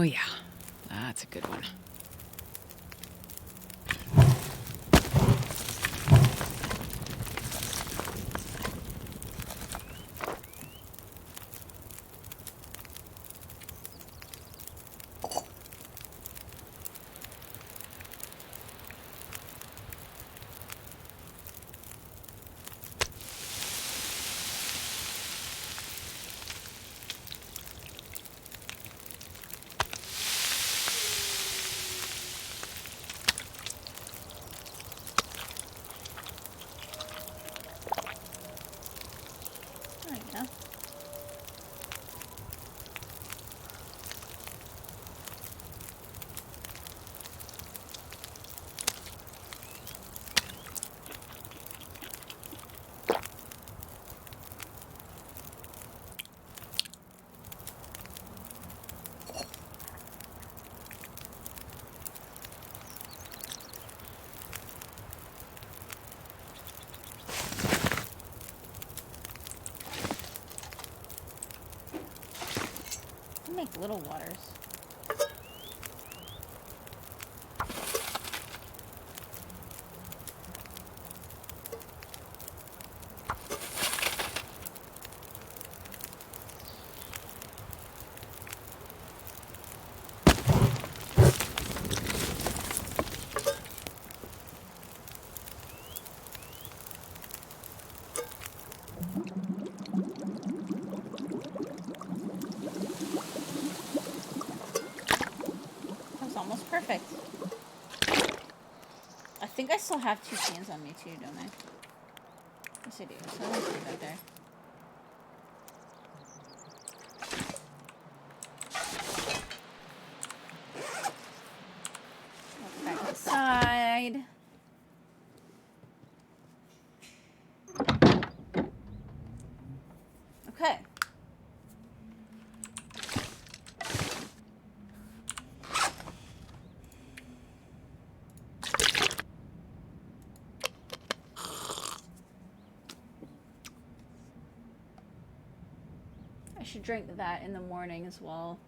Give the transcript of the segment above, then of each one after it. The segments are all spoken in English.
yeah. That's a good one. There you go. Make little waters. That was almost perfect. I think I still have 2 cans on me too, don't I? Yes, I do. So I'm gonna put it right there. Back inside. Okay. I should drink that in the morning as well.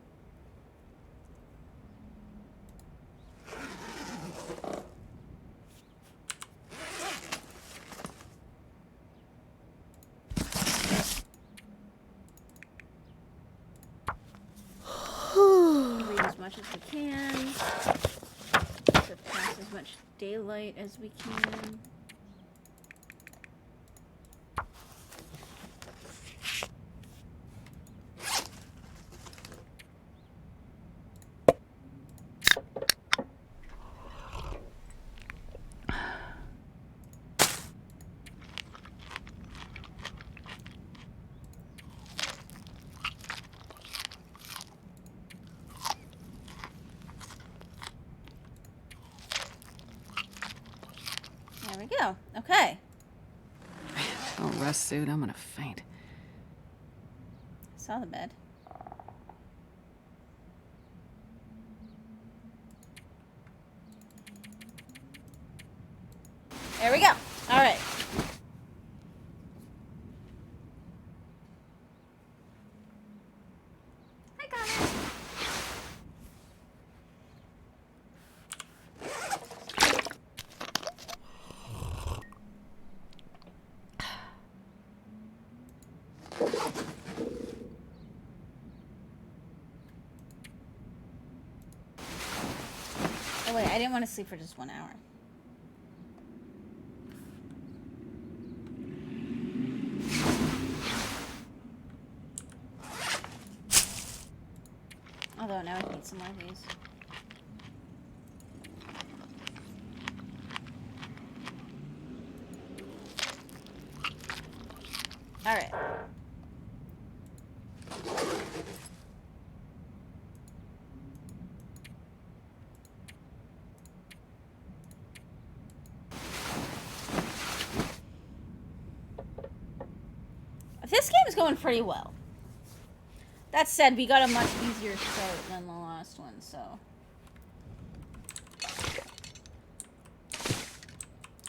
Read as much as we can. Surpass as much daylight as we can. There we go. Okay. Oh, rest suit. I'm gonna faint. Saw the bed. There we go. All right. Hi, Connor. Oh wait, I didn't want to sleep for just 1 hour. Although now I need some more of these. All right. This game is going pretty well. That said, we got a much easier start than the last one, so.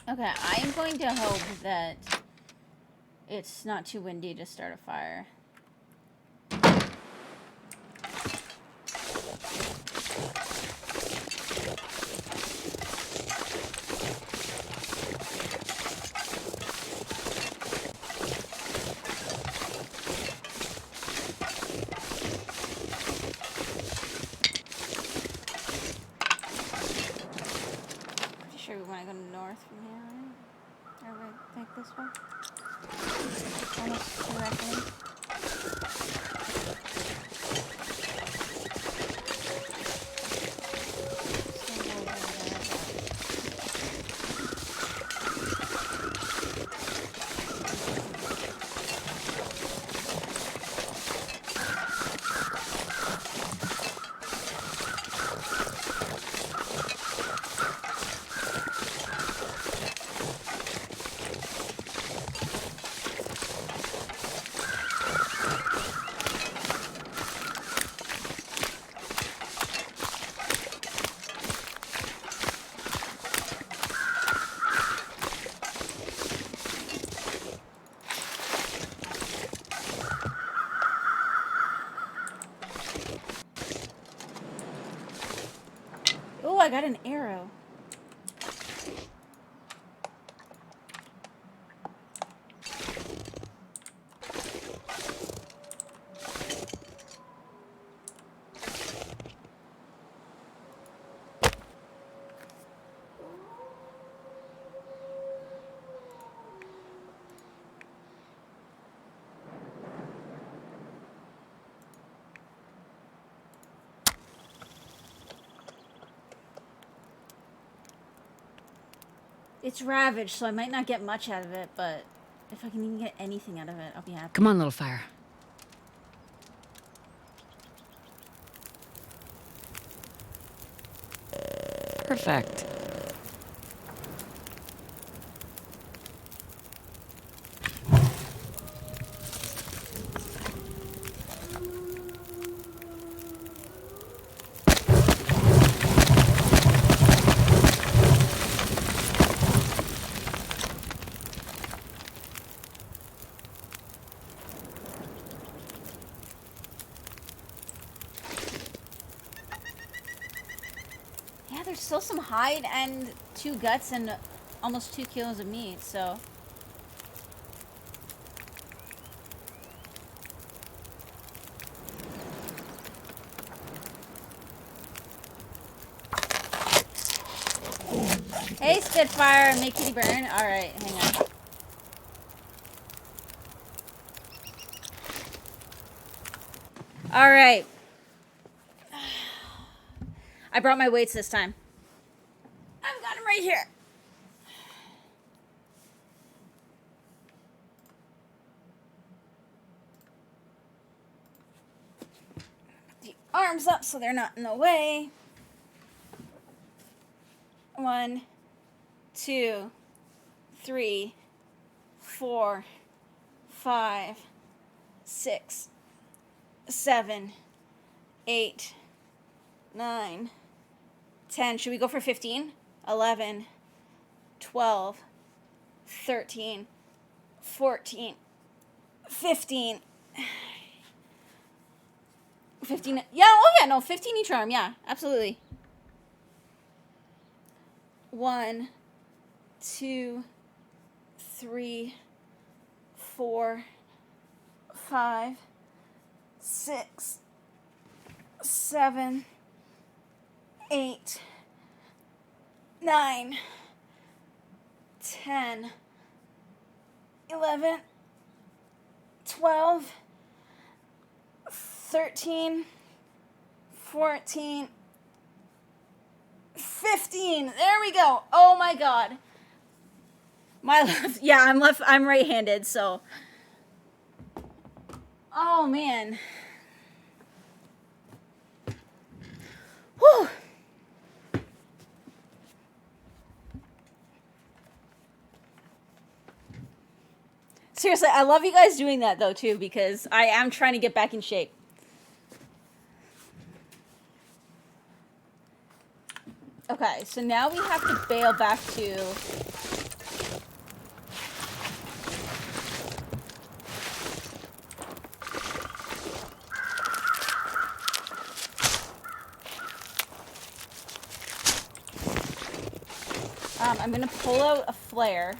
Okay, I am going to hope that it's not too windy to start a fire. far? Almost to the reckoning. Oh, I got an arrow. It's ravaged, so I might not get much out of it, but if I can even get anything out of it, I'll be happy. Come on, little fire. Perfect. Yeah, there's still some hide and 2 guts and almost 2 kilos of meat, so... Hey, Spitfire, make kitty burn. Alright, hang on. Alright. I brought my weights this time. I've got them right here. The arms up so they're not in the way. 1, 2, 3, 4, 5, 6, 7, 8, 9, 10. Should we go for 15? 11, 12, 13, 14, 15. 15. Yeah, oh yeah, no, 15 each arm. Yeah, absolutely. 1, 2, 3, 4, 5, 6, 7, 8, 9, 10, 11, 12, 13, 14, 15. There we go. Oh my god. My left, yeah, I'm right-handed, so. Oh man. Whew. Seriously, I love you guys doing that though too, because I am trying to get back in shape. Okay, so now we have to bail back to... I'm gonna pull out a flare.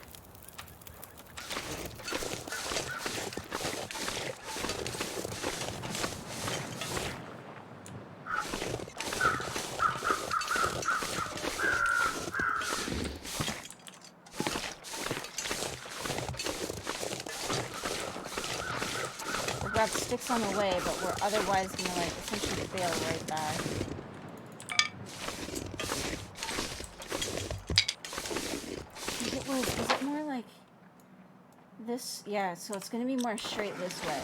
grab sticks on the way, but we're otherwise gonna, like, essentially fail right back. Is it more like this? Yeah, so it's gonna be more straight this way.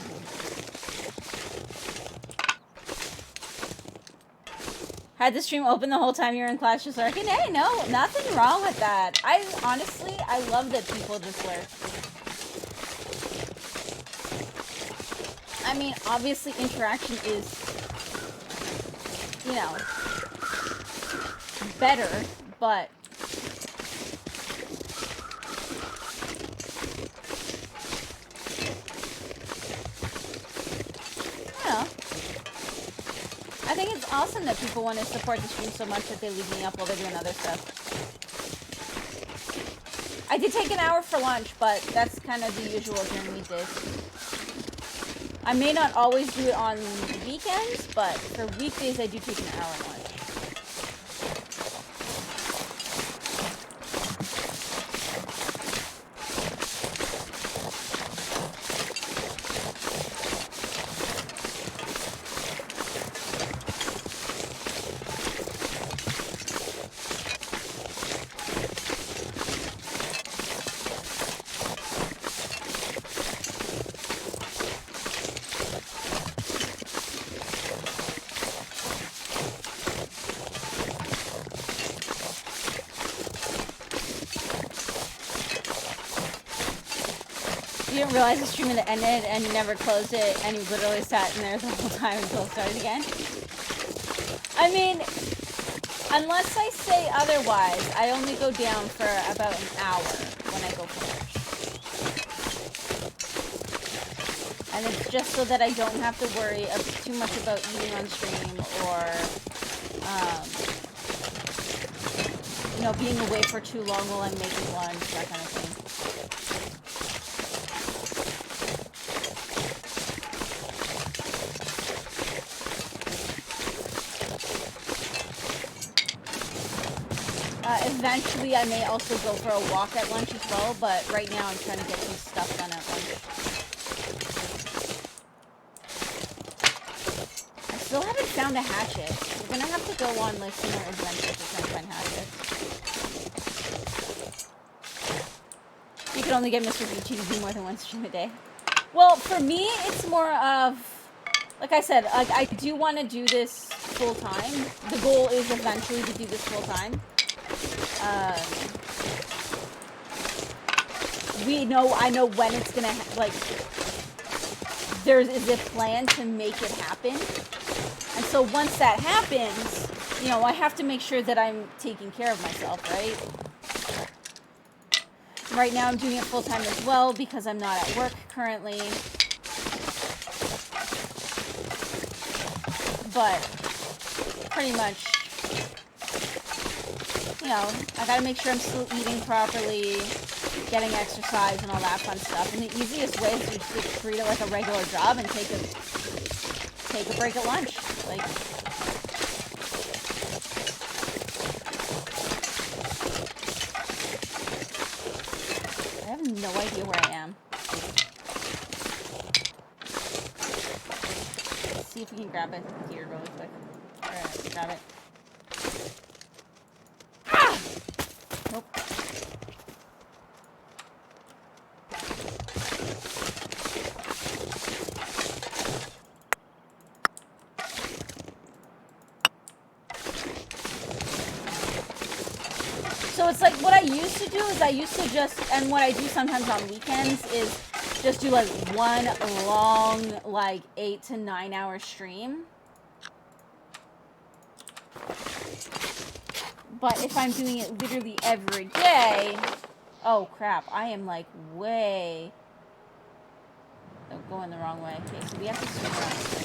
Had the stream open the whole time you were in class just lurking? Hey, no, nothing wrong with that. Honestly, I love that people just lurk. I mean, obviously interaction is, you know, better, but you know, I think it's awesome that people want to support the stream so much that they leave me up while they're doing other stuff. I did take an hour for lunch, but that's kind of the usual during weekdays. I may not always do it on weekends, but for weekdays I do take an hour lunch. You didn't realize the stream had ended and you never closed it and you literally sat in there the whole time until it started again? I mean, unless I say otherwise, I only go down for about an hour when I go for lunch. And it's just so that I don't have to worry too much about eating on stream or, you know, being away for too long while I'm making lunch, that kind of thing. Eventually, I may also go for a walk at lunch as well, but right now I'm trying to get some stuff done at lunch. I still haven't found a hatchet. We're gonna have to go on, like, some more adventures to try and find hatchets. You can only get Mr. Beachy to do more than one stream a day. Well, for me, it's more of, like I said, like, I do want to do this full-time. The goal is eventually to do this full-time. I know when it's gonna, like, there is a plan to make it happen. And so once that happens, you know, I have to make sure that I'm taking care of myself, right? Right now I'm doing it full-time as well because I'm not at work currently. But pretty much, you know, I gotta make sure I'm still eating properly, getting exercise and all that fun stuff. And the easiest way is to just treat it like a regular job and take a break at lunch. Like, I have no idea where I am. Let's see if we can grab it here really quick. Alright, grab it. Nope. So it's like what I used to do is and what I do sometimes on weekends is just do like one long, like 8 to 9 hour stream. But if I'm doing it literally every day, oh crap, I am like way going the wrong way. Okay, so we have to switch around.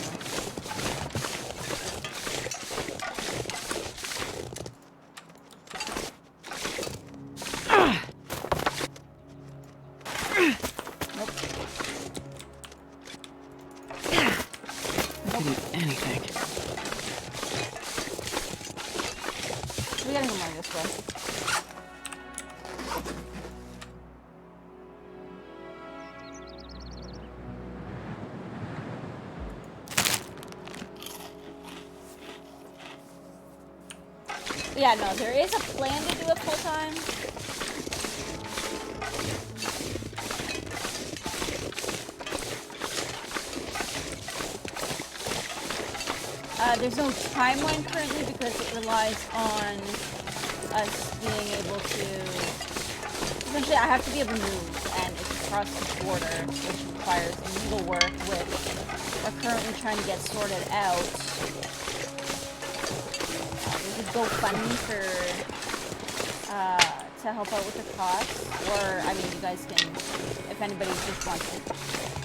Anything. We gotta go more this way. Yeah, no, there is a plan to do it full time. There's no timeline currently because it relies on us being able to... Essentially, I have to be able to move, and it's across the border, which requires legal work, which we're currently trying to get sorted out. There's a GoFundMe for, to help out with the costs, or, I mean, you guys can, if anybody just wants to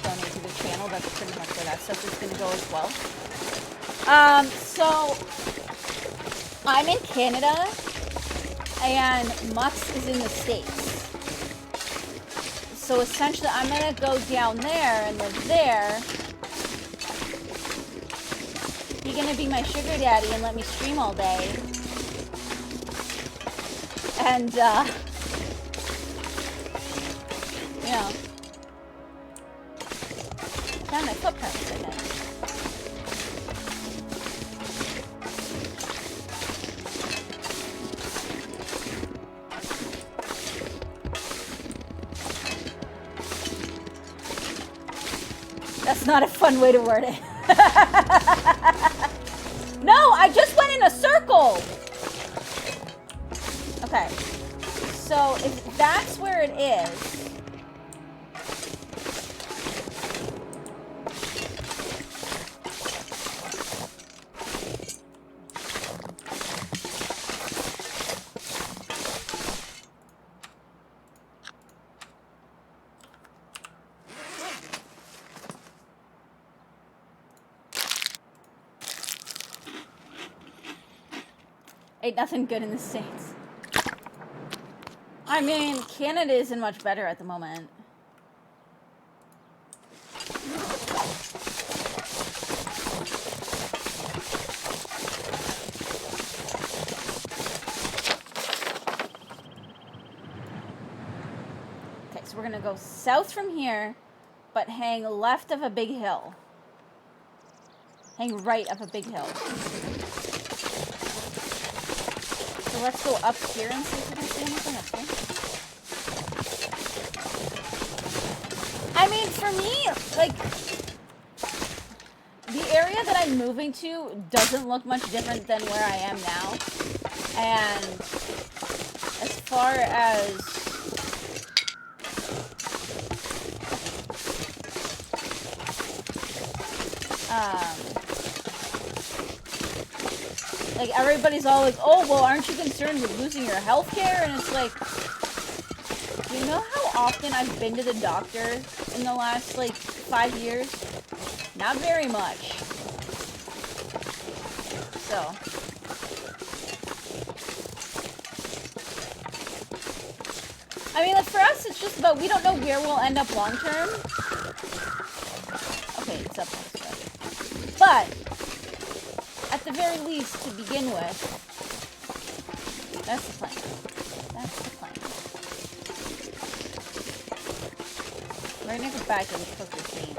donate to the channel, that's pretty much where that stuff is going to go as well. So, I'm in Canada, and Mux is in the States. So essentially, I'm gonna go down there and live there. He's gonna be my sugar daddy and let me stream all day. And, you know. I found my footprints in it. That's not a fun way to word it. No, I just went in a circle. Okay. So if that's where it is... Ain't nothing good in the States. I mean, Canada isn't much better at the moment. Okay, so we're gonna go south from here, but hang left of a big hill. Hang right of a big hill. So let's go up here and see if we can see anything up here. I mean, for me, like, the area that I'm moving to doesn't look much different than where I am now. And as far as... like, everybody's all like, oh, well, aren't you concerned with losing your health care? And it's like, do you know how often I've been to the doctor in the last, like, 5 years? Not very much. So. I mean, like, for us, it's just about, we don't know where we'll end up long term. Okay, it's up next way. But, at the very least, to begin with, that's the plan. That's the plan. We're gonna go back and cook this meat.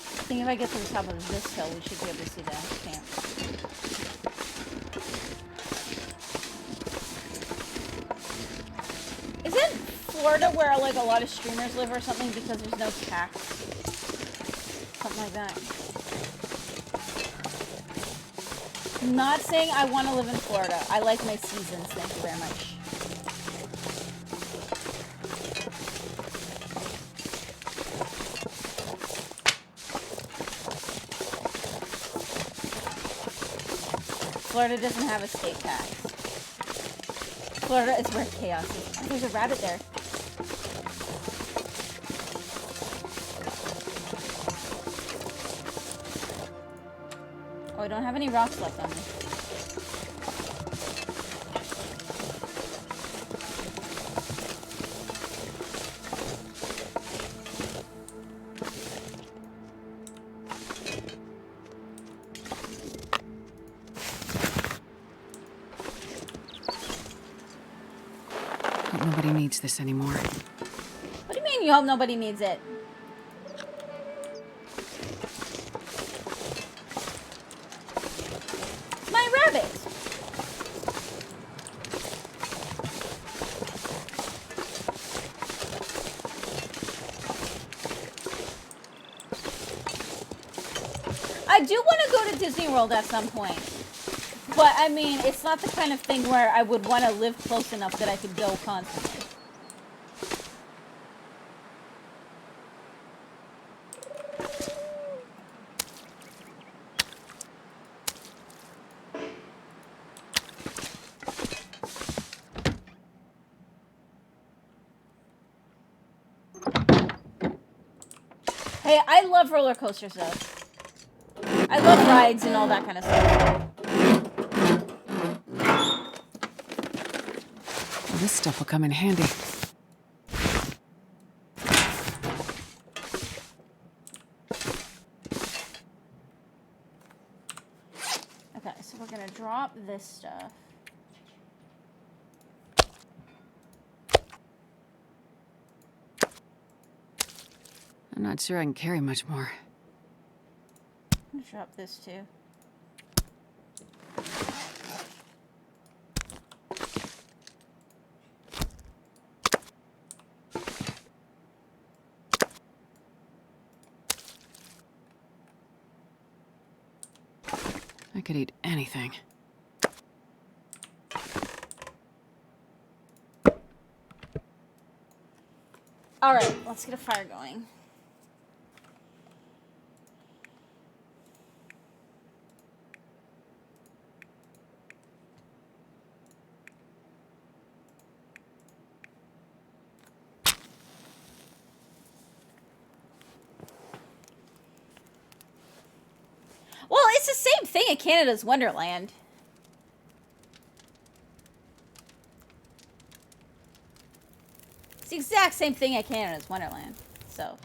I think if I get to the top of this hill, we should be able to see the camp. Isn't Florida where, like, a lot of streamers live or something because there's no tax? Something like that. I'm not saying I want to live in Florida. I like my seasons, thank you very much. Florida doesn't have a state tax. Florida is where chaos is. Oh, there's a rabbit there. Oh, I don't have any rocks left on me. Hope nobody needs this anymore. What do you mean you hope nobody needs it? My rabbit! I do want to go to Disney World at some point. But, I mean, it's not the kind of thing where I would want to live close enough that I could go constantly. Hey, I love roller coasters, though. I love rides and all that kind of stuff. Well, this stuff will come in handy. Okay, so we're gonna drop this stuff. I'm not sure I can carry much more. I'm gonna drop this too. I could eat anything. Alright, let's get a fire going. Well, it's the same thing at Canada's Wonderland. It's the exact same thing at Canada's Wonderland. So.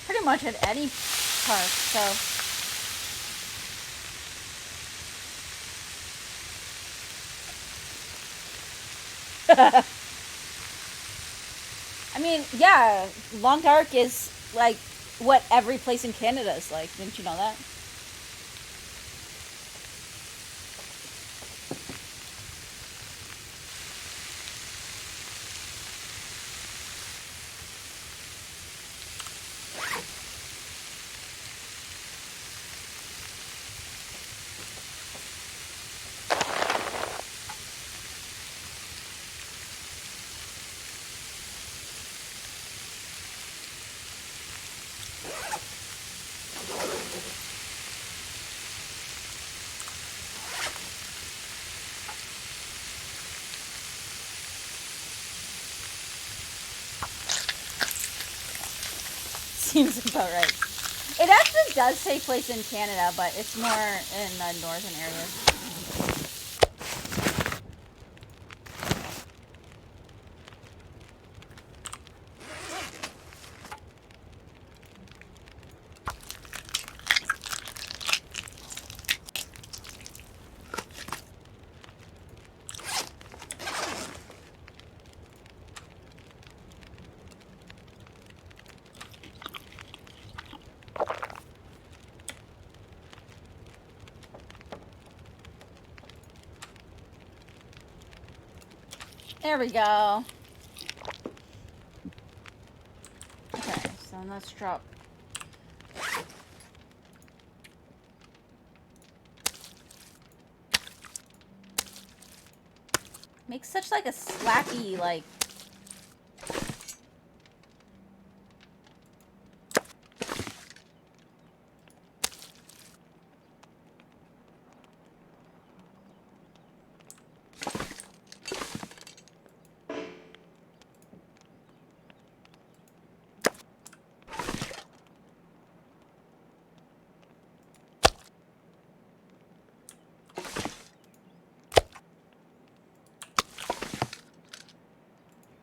Pretty much at any park, so. I mean, yeah, Long Dark is like what every place in Canada is like. Didn't you know that? Seems about right. It actually does take place in Canada, but it's more in the northern areas. There we go. Okay, so let's drop. Makes such like a slacky, like.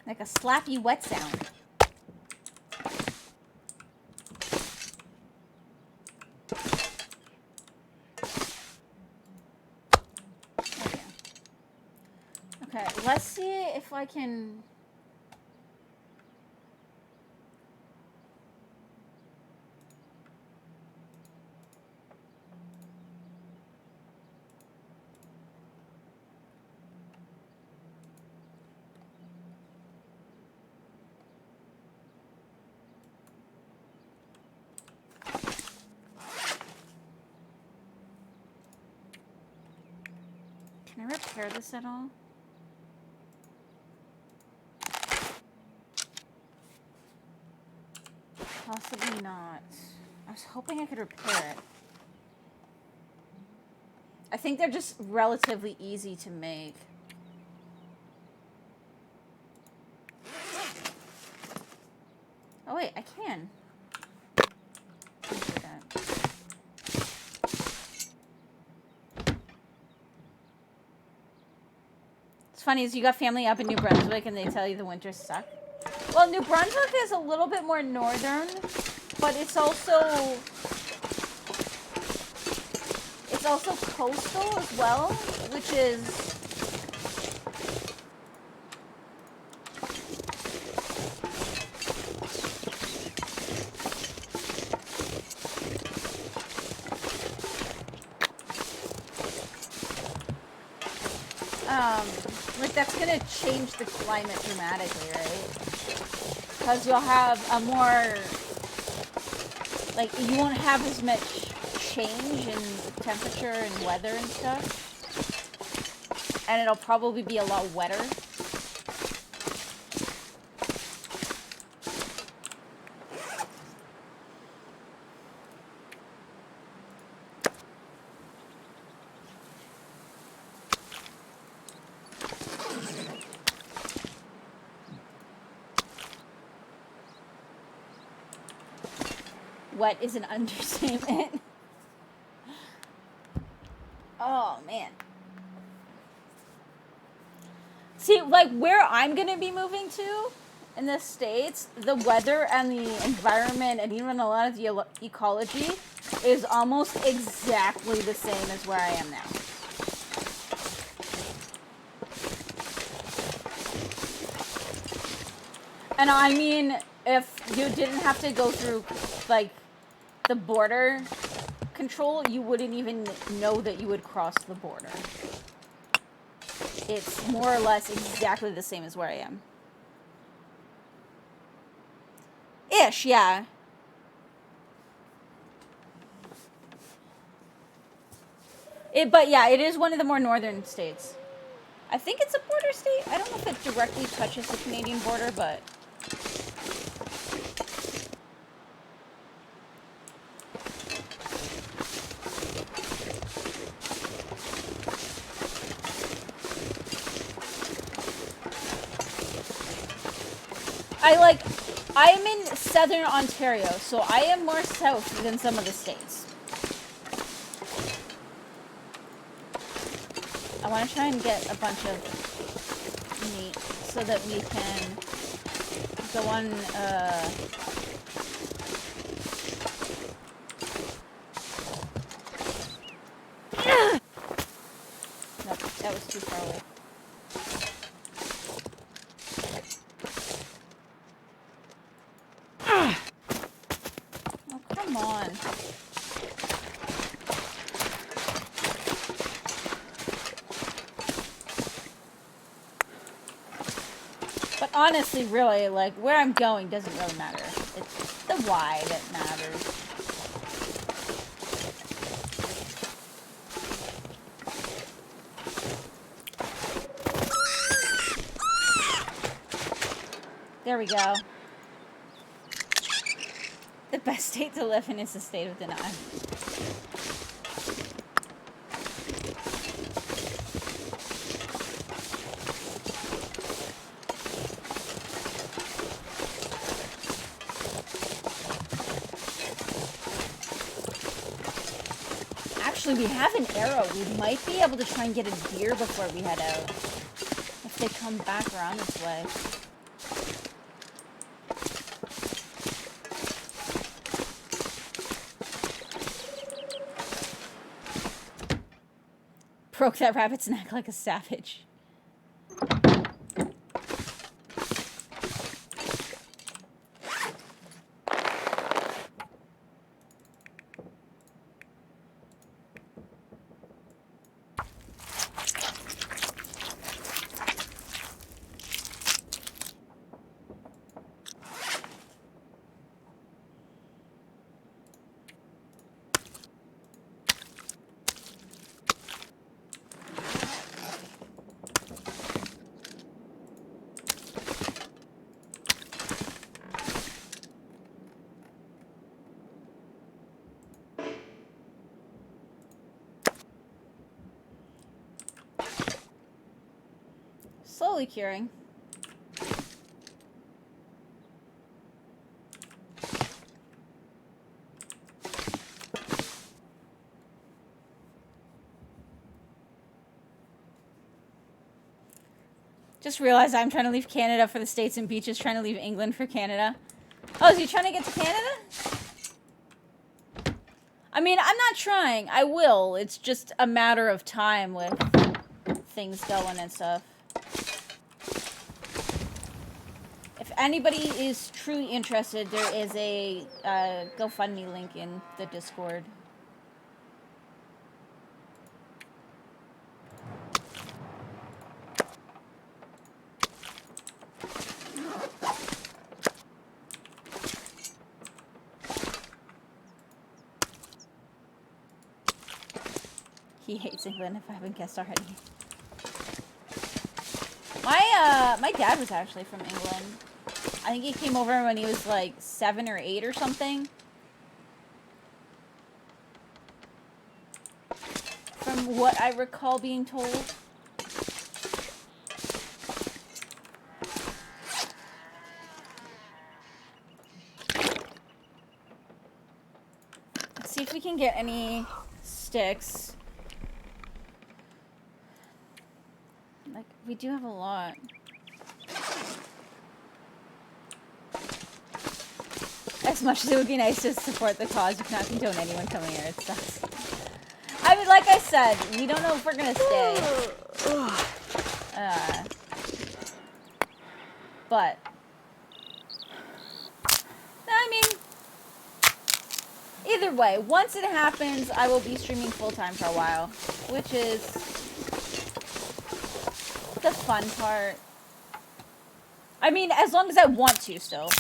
Like a slappy wet sound. Okay, let's see if I can... Can I repair this at all? Possibly not. I was hoping I could repair it. I think they're just relatively easy to make. Oh wait, I can. It's funny is you got family up in New Brunswick and they tell you the winters suck. Well, New Brunswick is a little bit more northern, but it's also coastal as well, which is like that's gonna change the climate dramatically, right? Because you'll have a more, like, you won't have as much change in temperature and weather and stuff. And it'll probably be a lot wetter. Wet is an understatement. Oh, man. See, like, where I'm going to be moving to in the States, the weather and the environment and even a lot of the ecology is almost exactly the same as where I am now. And I mean, if you didn't have to go through, like, the border control, you wouldn't even know that you would cross the border. It's more or less exactly the same as where I am. Ish, yeah. But yeah, it is one of the more northern states. I think it's a border state. I don't know if it directly touches the Canadian border, but... I am in southern Ontario, so I am more south than some of the states. I want to try and get a bunch of meat so that we can go on, Nope, that was too far away. Come on. But honestly, really, like, where I'm going doesn't really matter. It's the why that matters. There we go. The best state to live in is the state of denial. Actually, we have an arrow. We might be able to try and get a deer before we head out. If they come back around this way. Broke that rabbit's neck like a savage. Slowly curing. Just realized I'm trying to leave Canada for the States and Beach is trying to leave England for Canada. Oh, is he trying to get to Canada? I mean, I'm not trying. I will. It's just a matter of time with things going and stuff. If anybody is truly interested, there is a GoFundMe link in the Discord. He hates England, if I haven't guessed already. My dad was actually from England. I think he came over when he was like 7 or 8 or something. From what I recall being told. Let's see if we can get any sticks. Like, we do have a lot. As much as it would be nice to support the cause, you cannot condone anyone coming here. It sucks. I mean, like I said, we don't know if we're gonna stay. But I mean, either way, once it happens, I will be streaming full-time for a while, which is the fun part. I mean, as long as I want to still.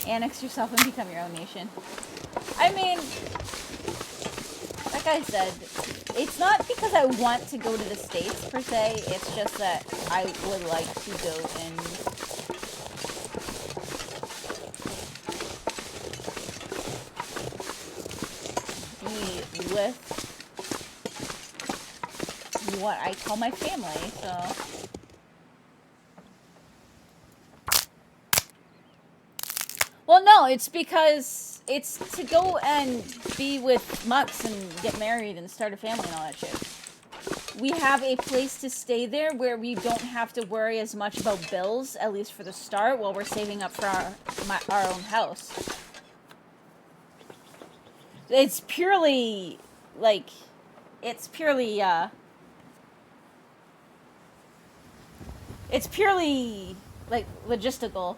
Annex yourself and become your own nation. I mean, like I said, it's not because I want to go to the States per se, it's just that I would like to go and be with what I call my family, so. Well, no, it's because it's to go and be with Mux and get married and start a family and all that shit. We have a place to stay there where we don't have to worry as much about bills, at least for the start, while we're saving up for our own house. It's purely, like, like, logistical.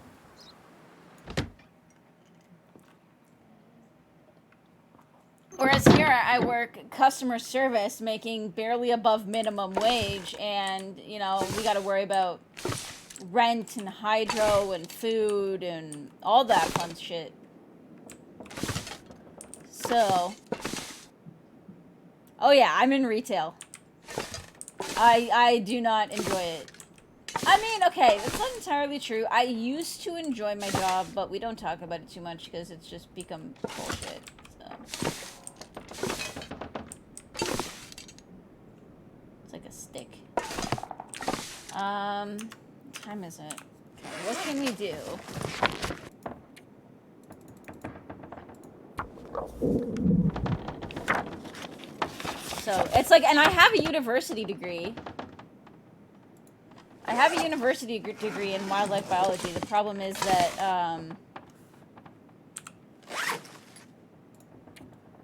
Whereas here, I work customer service, making barely above minimum wage, and, you know, we gotta worry about rent and hydro and food and all that fun shit. So, oh yeah, I'm in retail. I do not enjoy it. I mean, okay, that's not entirely true. I used to enjoy my job, but we don't talk about it too much because it's just become bullshit, so. It's like a stick. What time is it? Okay, what can we do? So, it's like, and I have a university degree. I have a university degree in wildlife biology. The problem is that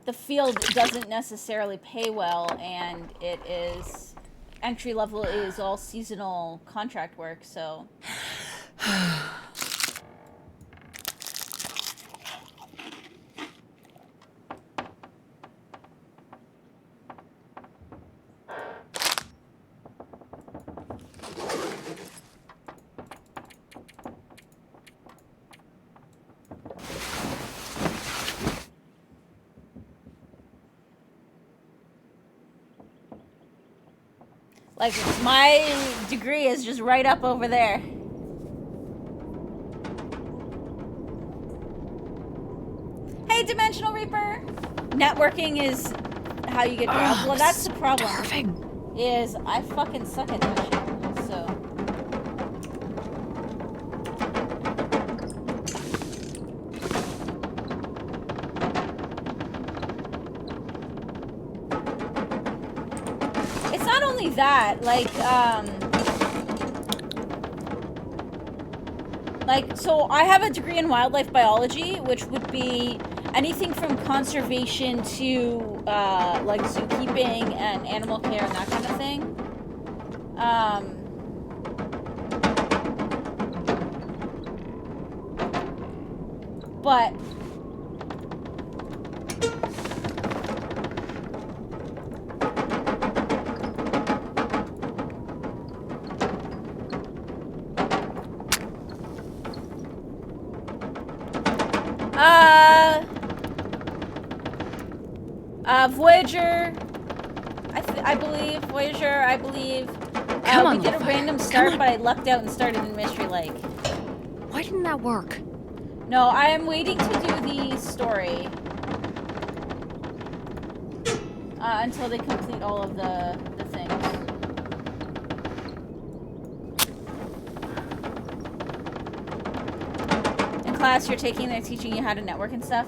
the field doesn't necessarily pay well, and it is entry level is all seasonal contract work, so like my degree is just right up over there. Hey, Dimensional Reaper! Networking is how you get jobs. Well, that's the problem. Starving. Is I fucking suck at that shit, so. It's not only that, so I have a degree in wildlife biology, which would be anything from conservation to, like, zookeeping and animal care and that kind of thing. But... Voyager, I believe. Voyager, I believe. We did a random start, but I lucked out and started in Mystery Lake. Why didn't that work? No, I am waiting to do the story. Until they complete all of the things. In class you're taking, they're teaching you how to network and stuff?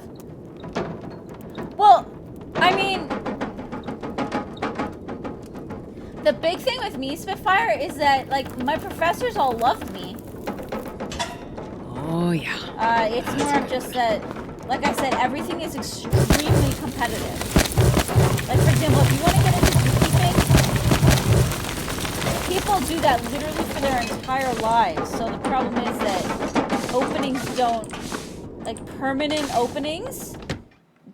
Well, I mean, the big thing with me, Spitfire, is that, like, my professors all loved me. Oh, yeah. It's more of just that, like I said, everything is extremely competitive. Like, for example, if you want to get into beekeeping, people do that literally for their entire lives. So the problem is that openings don't, like, permanent openings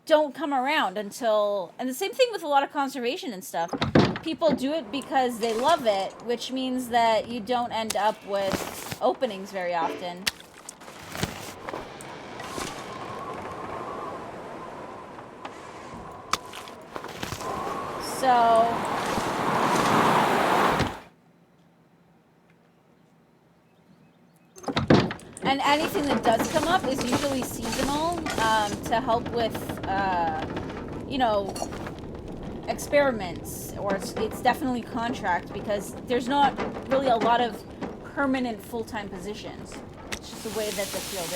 don't come around until, and the same thing with a lot of conservation and stuff. People do it because they love it, which means that you don't end up with openings very often. So, and anything that does come up is usually seasonal, to help with, you know, experiments, or it's definitely contract, because there's not really a lot of permanent full-time positions. It's just the way that the field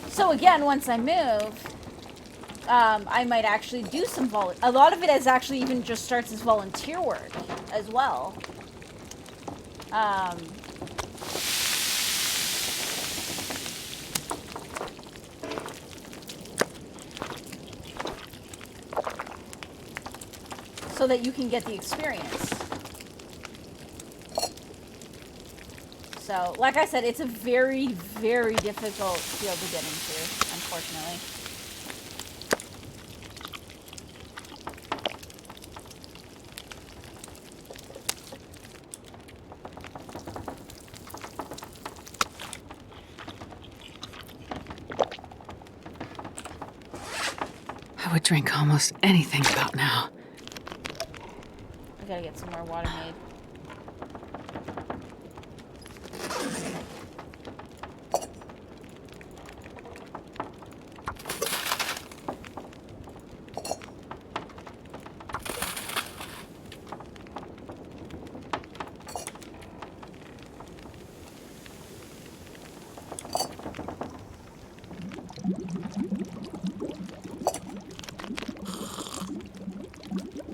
is. So again, once I move, I might actually do some a lot of it is actually even just starts as volunteer work as well. So that you can get the experience. So, like I said, it's a very, very difficult field to get into, unfortunately. I would drink almost anything about now. I gotta get some more water made.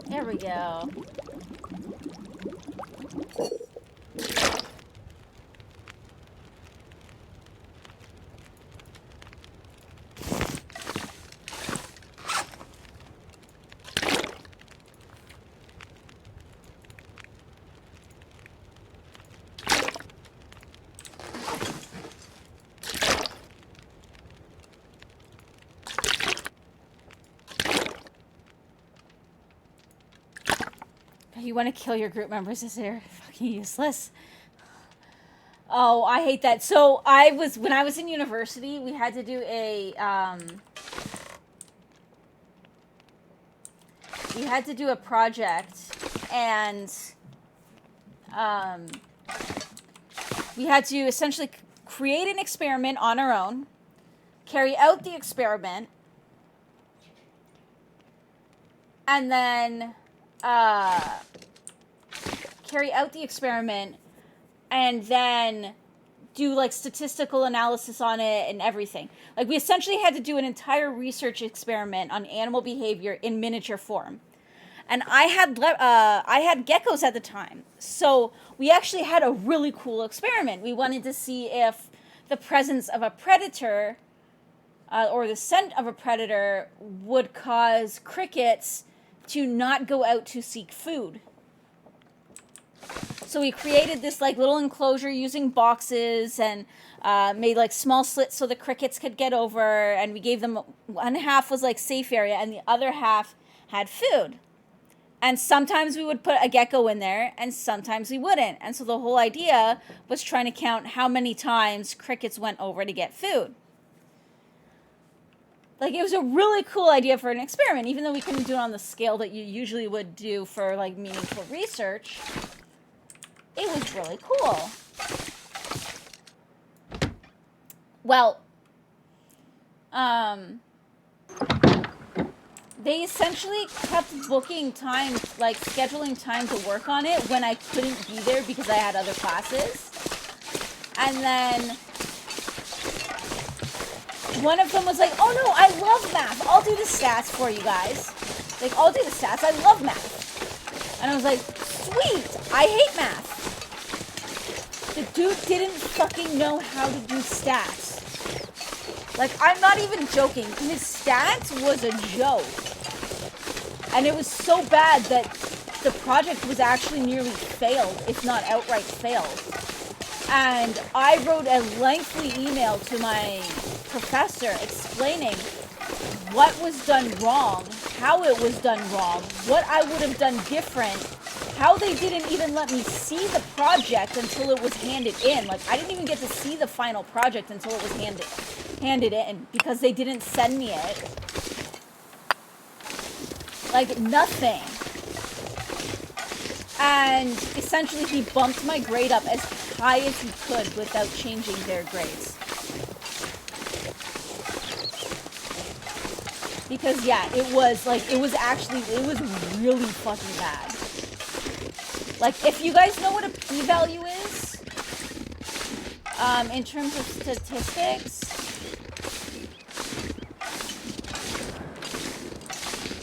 There we go. You want to kill your group members as they're fucking useless. Oh, I hate that. So when I was in university, we had to do a project, and we had to essentially create an experiment on our own, carry out the experiment, and then do like statistical analysis on it and everything. Like we essentially had to do an entire research experiment on animal behavior in miniature form. And I had geckos at the time, so we actually had a really cool experiment. We wanted to see if the presence of a predator or the scent of a predator would cause crickets to not go out to seek food. So we created this like little enclosure using boxes and made like small slits so the crickets could get over, and we gave them, one half was like safe area and the other half had food. And sometimes we would put a gecko in there and sometimes we wouldn't. And so the whole idea was trying to count how many times crickets went over to get food. Like, it was a really cool idea for an experiment, even though we couldn't do it on the scale that you usually would do for like meaningful research. It was really cool. Well, they essentially kept booking time, like scheduling time to work on it when I couldn't be there because I had other classes. And then one of them was like, oh no, I love math. I'll do the stats for you guys. Like, I'll do the stats. I love math. And I was like, sweet. I hate math. The dude didn't fucking know how to do stats. Like, I'm not even joking. His stats was a joke. And it was so bad that the project was actually nearly failed, if not outright failed. And I wrote a lengthy email to my professor explaining what was done wrong, how it was done wrong, what I would have done different, how they didn't even let me see the project until it was handed in. Like, I didn't even get to see the final project until it was handed in because they didn't send me it. Like, nothing. And essentially he bumped my grade up as high as he could without changing their grades. Because, yeah, it was really fucking bad. Like, if you guys know what a p-value is, in terms of statistics,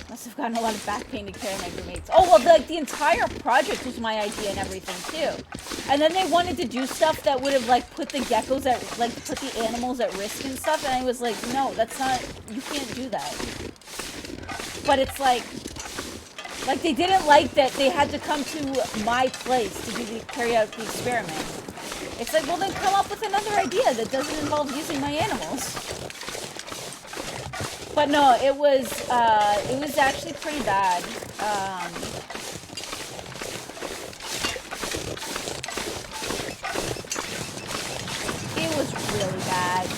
must have gotten a lot of back pain to carry my grenades. Oh, well, like, the entire project was my idea and everything, too. And then they wanted to do stuff that would have, like, put the geckos at, like, put the animals at risk and stuff, and I was like, no, that's not, you can't do that. But it's like they didn't like that they had to come to my place to carry out the experiment. It's like, well, then come up with another idea that doesn't involve using my animals. But no, it was actually pretty bad. It was really bad.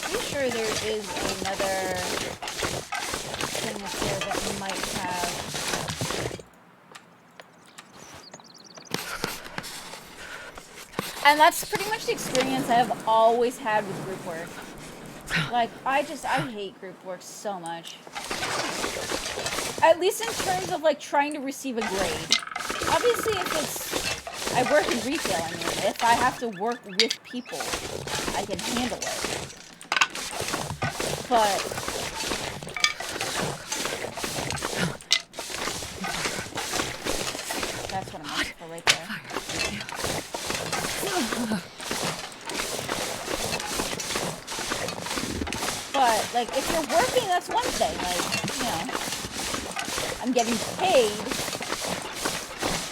Pretty sure there is another thing up there that we might have. And that's pretty much the experience I have always had with group work. Like, I hate group work so much. At least in terms of, like, trying to receive a grade. Obviously, I work in retail, I mean, if I have to work with people, I can handle it. But that's what I'm looking for right there. But, like, if you're working, that's one thing. Like, you know, I'm getting paid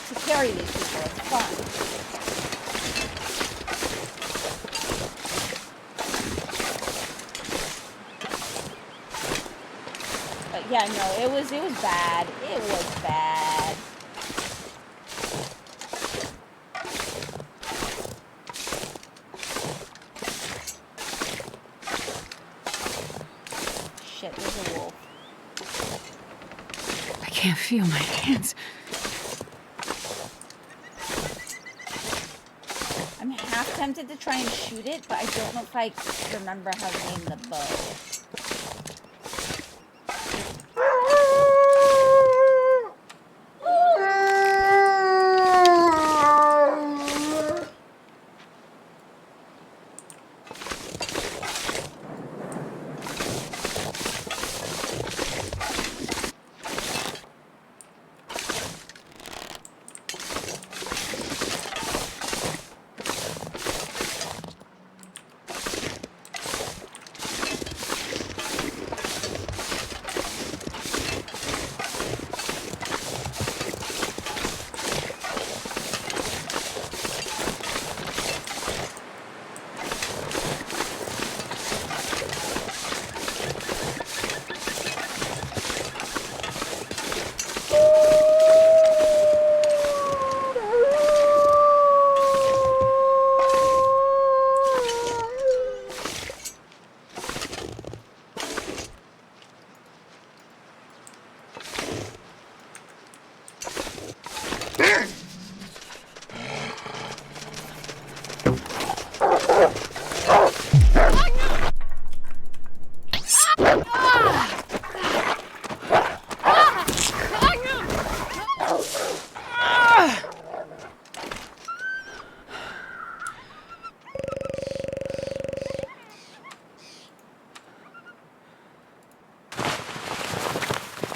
to carry these people. It's fun. Yeah, no, it was bad. It was bad. Shit, there's a wolf. I can't feel my hands. I'm half tempted to try and shoot it, but I don't know if I remember how to aim the bow.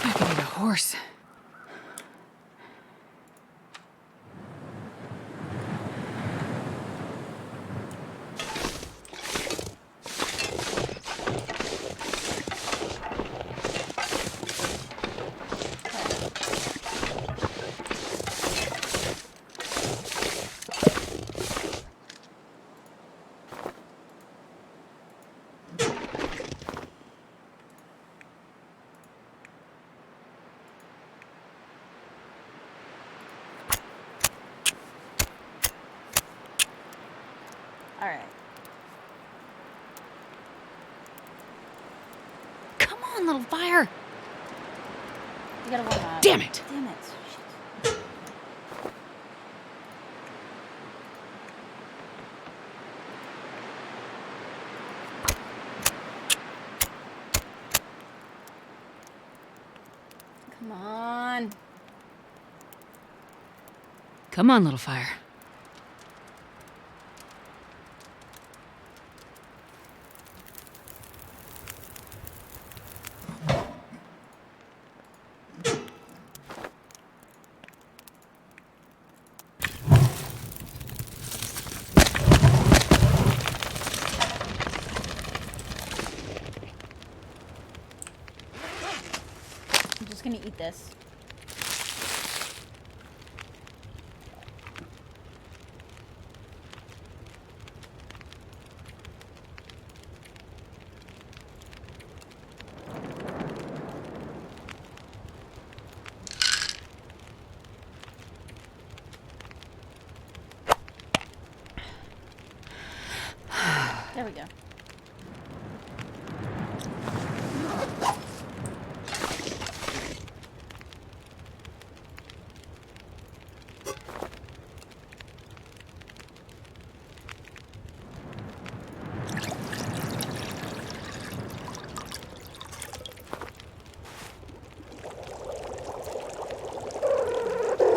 I could eat a horse. Alright. Come on, little fire. You gotta warm up. Damn it. Damn it. Shit. Come on. Come on, little fire. I'm just gonna eat this. There we go.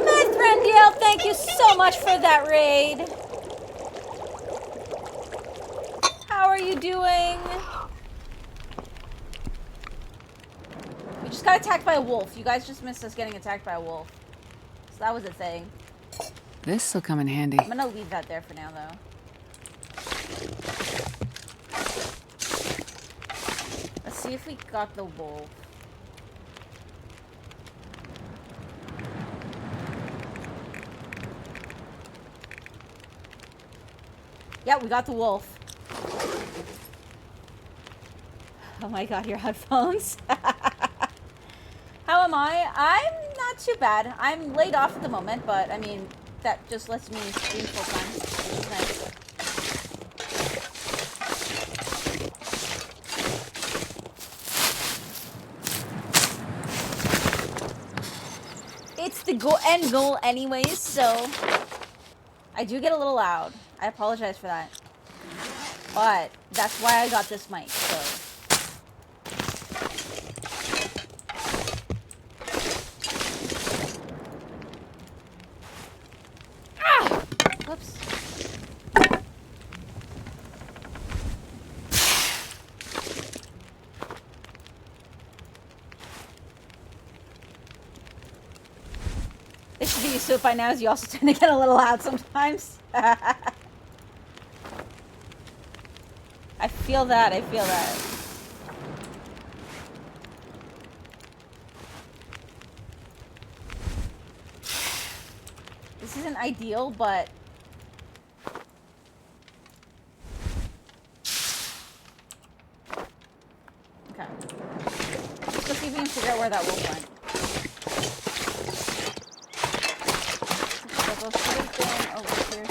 My friend Yale, thank you so much for that raid. How are you doing? We just got attacked by a wolf. You guys just missed us getting attacked by a wolf. So that was a thing. This'll come in handy. I'm gonna leave that there for now, though. Let's see if we got the wolf. Yeah, we got the wolf. Oh my god, your headphones. am I? I'm not too bad. I'm laid off at the moment, but I mean, that just lets me stream full time, which is nice. It's the end goal anyways, so I do get a little loud. I apologize for that. But that's why I got this mic, so. Ah! Whoops. This should be used to it by now, as you also tend to get a little loud sometimes. I feel that, I feel that. This isn't ideal, but... Okay. Let's go see if we can figure out where that wolf went. The wolf should have been over here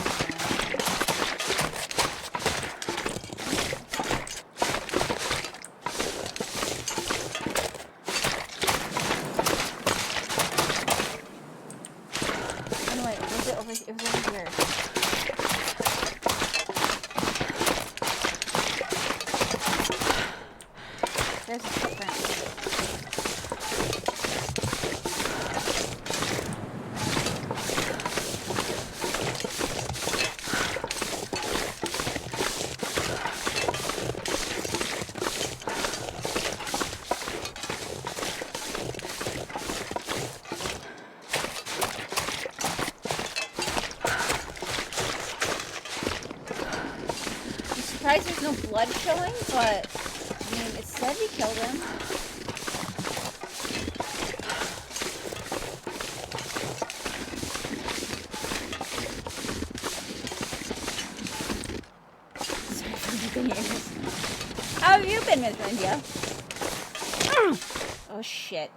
somewhere. It was over here. There's a footprint. I'm surprised there's no blood showing, but I mean, it said we killed him. Sorry for being ears. How have you been, Miss India? Oh shit.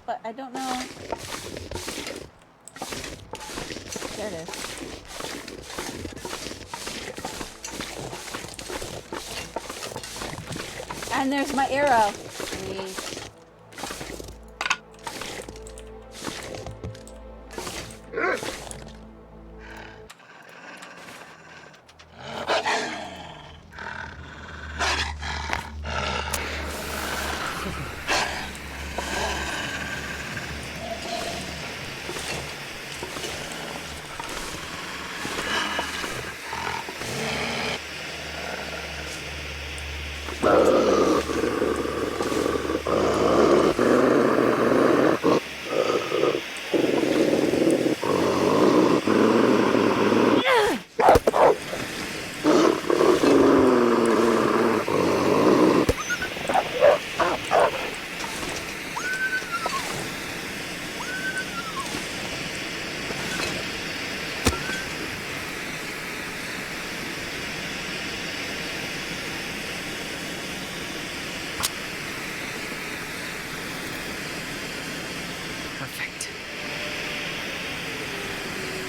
But I don't know. There it is. And there's my arrow. Sweet.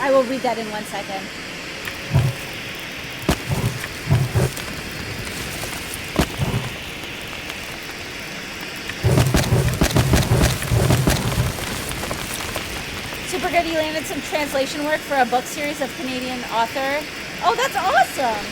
I will read that in 1 second. Super good, you landed some translation work for a book series of Canadian author. Oh, that's awesome!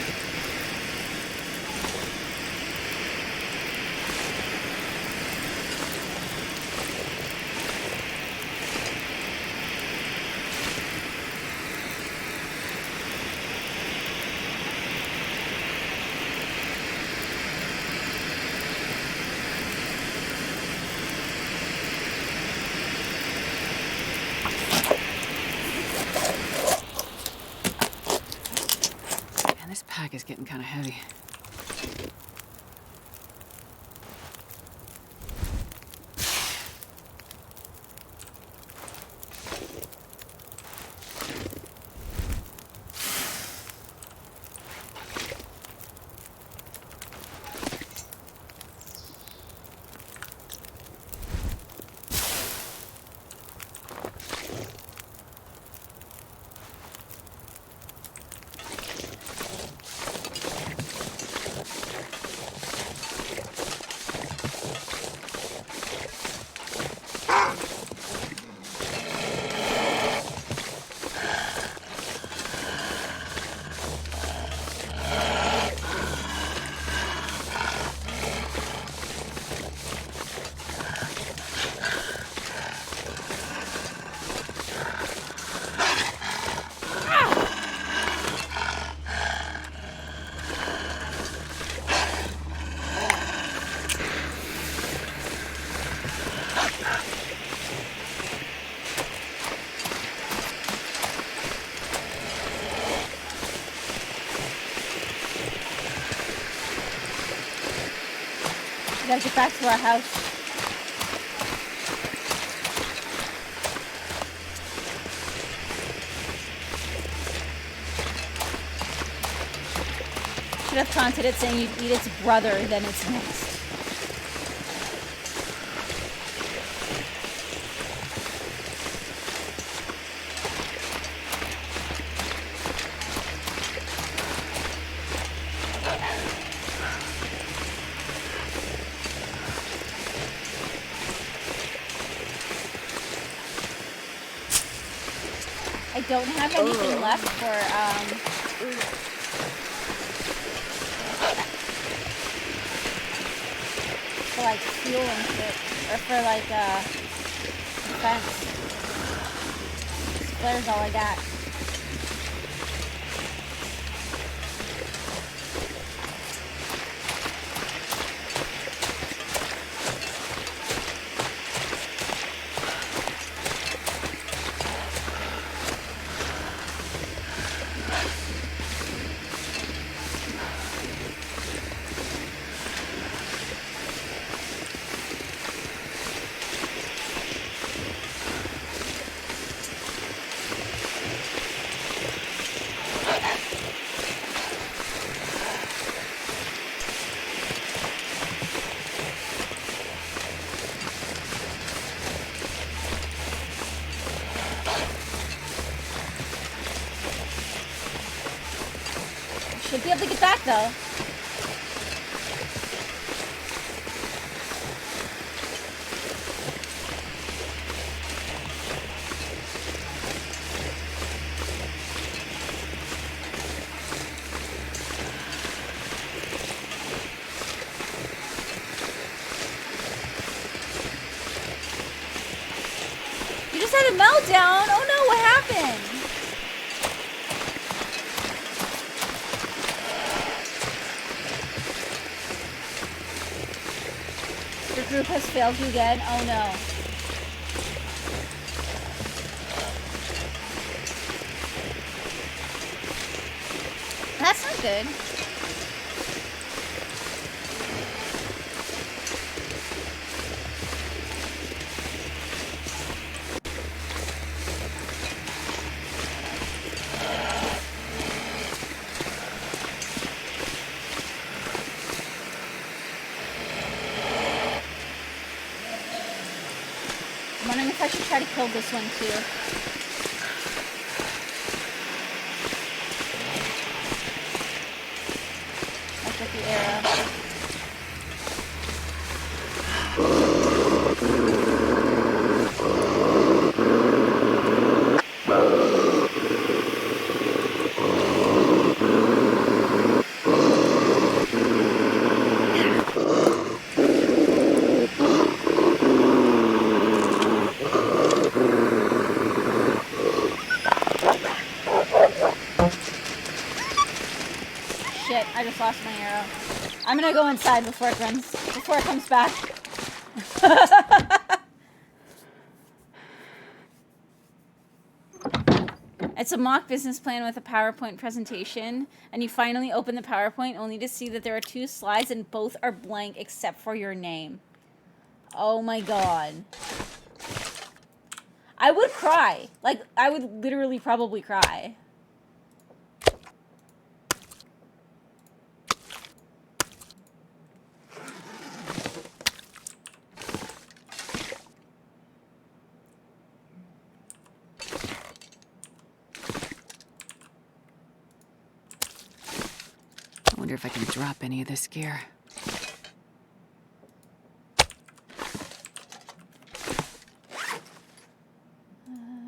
getting kind of heavy. We gotta get back to our house. Should have taunted it saying you'd eat its brother, then its nest. I don't have anything left for like fuel and shit, or for like defense. Flare's all I got. Should be able to get back though. You just had a meltdown. Oh no, what happened? Your group has failed you again? Oh no. That's not good. I'm wondering if I should try to kill this one too. Like with the arrow. Shit, I just lost my arrow. I'm gonna go inside before it comes back. It's a mock business plan with a PowerPoint presentation, and you finally open the PowerPoint only to see that there are 2 slides and both are blank except for your name. Oh my god. I would cry. Like, I would literally probably cry. I wonder if I can drop any of this gear.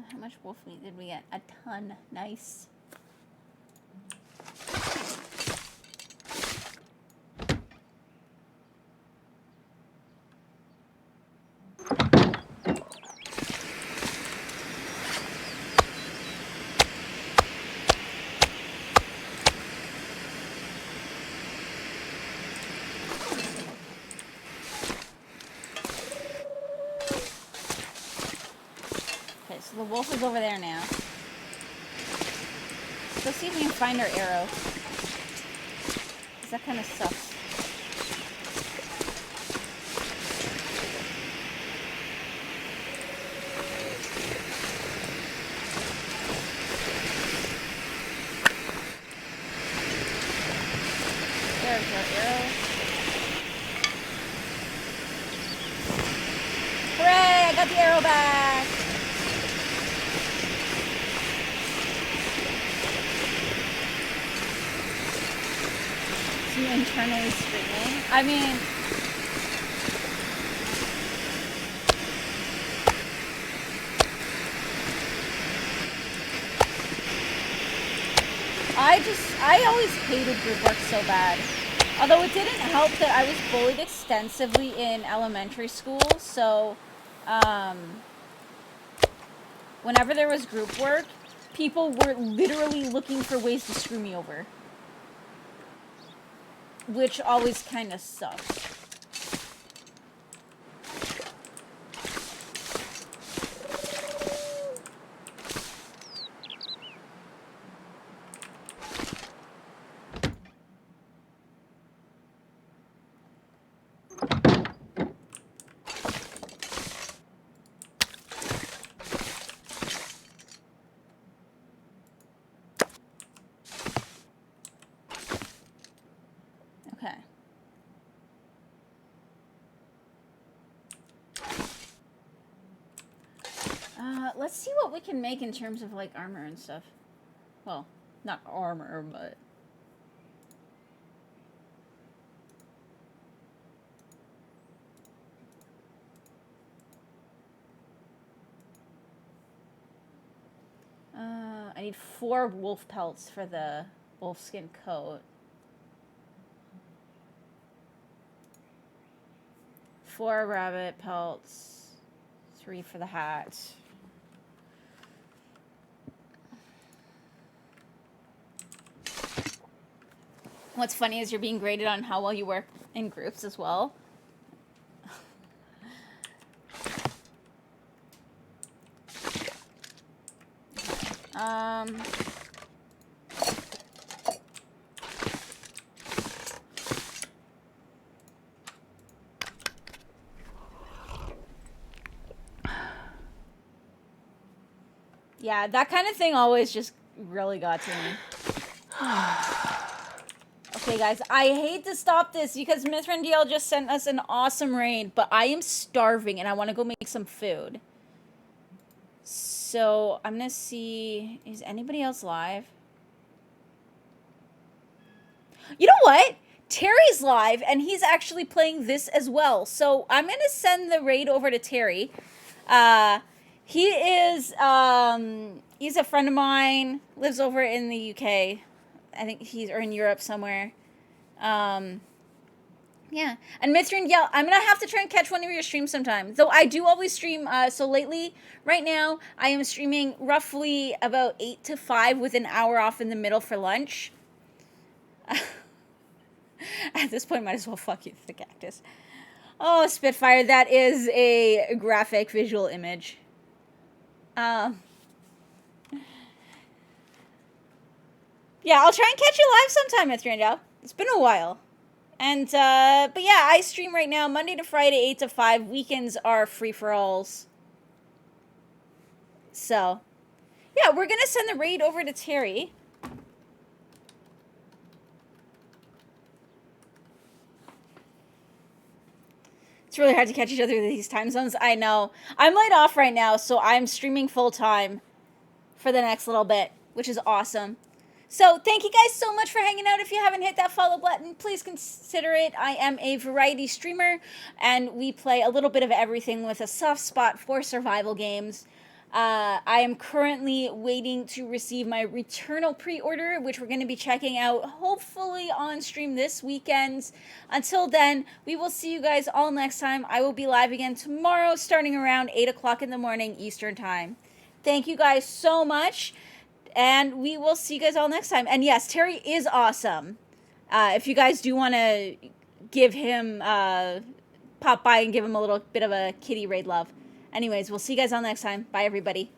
How much wolf meat did we get? A ton. Nice. So the wolf is over there now. Let's see if we can find our arrow. That kind of sucks. There's our arrow. Hooray! I got the arrow back! Internally screaming. I mean, I always hated group work so bad. Although it didn't help that I was bullied extensively in elementary school, so whenever there was group work, people were literally looking for ways to screw me over. Which always kind of sucks. Okay. Let's see what we can make in terms of, like, armor and stuff. Well, not armor, but... I need 4 wolf pelts for the wolfskin coat. 4 rabbit pelts. 3 for the hat. What's funny is you're being graded on how well you work in groups as well. Yeah, that kind of thing always just really got to me. Okay, guys, I hate to stop this because Mithrandiel just sent us an awesome raid, but I am starving and I want to go make some food. So, I'm going to see... Is anybody else live? You know what? Terry's live, and he's actually playing this as well. So, I'm going to send the raid over to Terry. He is... he's a friend of mine. Lives over in the UK. I think or in Europe somewhere. Yeah. And Mithrandiel, I'm going to have to try and catch one of your streams sometime. Though I do always stream, so lately, right now, I am streaming roughly about 8 to 5 with an hour off in the middle for lunch. At this point, might as well fuck you, the cactus. Oh, Spitfire, that is a graphic visual image. Yeah, I'll try and catch you live sometime, Mithrando. It's been a while. And, but yeah, I stream right now Monday to Friday, 8 to 5. Weekends are free-for-alls. So, yeah, we're gonna send the raid over to Terry. It's really hard to catch each other in these time zones. I know. I'm laid off right now, so I'm streaming full-time for the next little bit, which is awesome. So thank you guys so much for hanging out. If you haven't hit that follow button, please consider it. I am a variety streamer, and we play a little bit of everything with a soft spot for survival games. I am currently waiting to receive my Returnal pre-order, which we're going to be checking out hopefully on stream this weekend. Until then, we will see you guys all next time. I will be live again tomorrow starting around 8 o'clock in the morning Eastern time. Thank you guys so much. And we will see you guys all next time. And yes, Terry is awesome. If you guys do want to give him, pop by and give him a little bit of a kitty raid love. Anyways, we'll see you guys all next time. Bye, everybody.